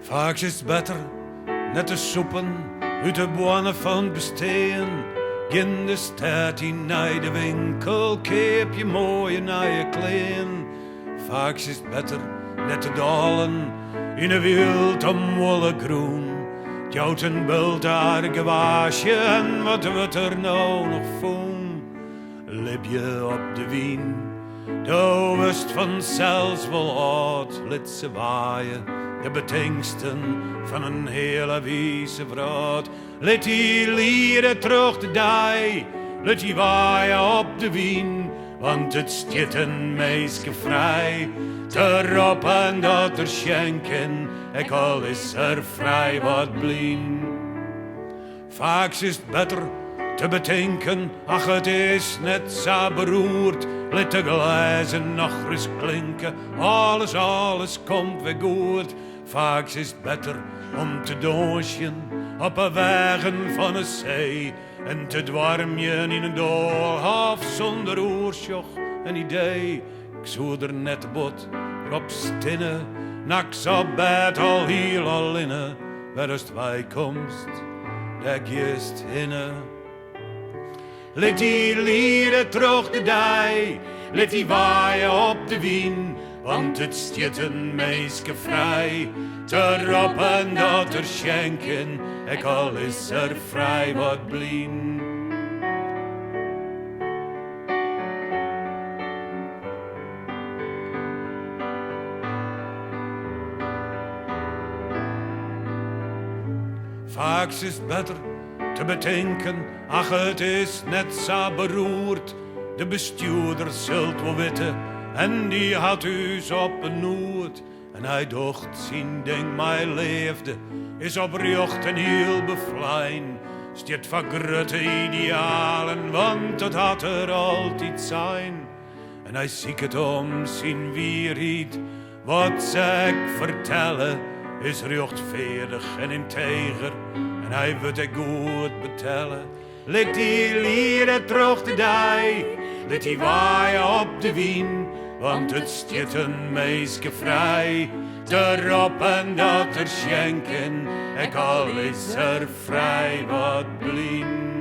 Vaak is het beter net te soepen uit de bonen van besteen. In de stad in naar de winkel keep je mooie nieuwe kleding. Vaak is het beter net te dalen in een wild omwollen groen. Jouwt een bultaardige waasje en wat wordt er nou nog voen? Lip je op de wien, de wist vanzelfs wel oud, liet ze waaien. De betingsten van een hele wiese vrouw. Let die lieren terug de dij, let die waaien op de wien, want het stiet een meisje vrij. Te roepen dat er schenken, ik al is er vrij wat blien. Vaak is het beter te bedenken, ach het is net zo beroerd. Let de glazen nog eens klinken, alles komt weer goed. Vaak is het beter om te dansen op een wegen van een zee. En te dwarmjen in een doolhof zonder oorschog een idee. Ik zou er net bot op stinnen, naks op bed al heel al inne. Waar is wij komst, daar gist hinne. Let die lieren terug de dij, let die waaien op de wien, want het stiet een meisje vrij. Te roepen dat er schenken, ik al is er vrij wat blien. Vaak is het beter te bedenken, ach het is net zo beroerd. De bestuurder zult wel weten, en die had u's op een nood. En hij dacht, zien ding mij leefde, is op rjocht en heel bevlein. Stiet van grote idealen, want dat had er altijd zijn. En hij ziek het om zien wierheid, wat ze ik vertellen, is rechtvaardig en integer. En hij wil het goed betellen. Ligt die lieren terug de dij, let die waaien op de wien, want het stiet een meisje vrij. Te roepen dat er schenken, ik al is er vrij wat blien.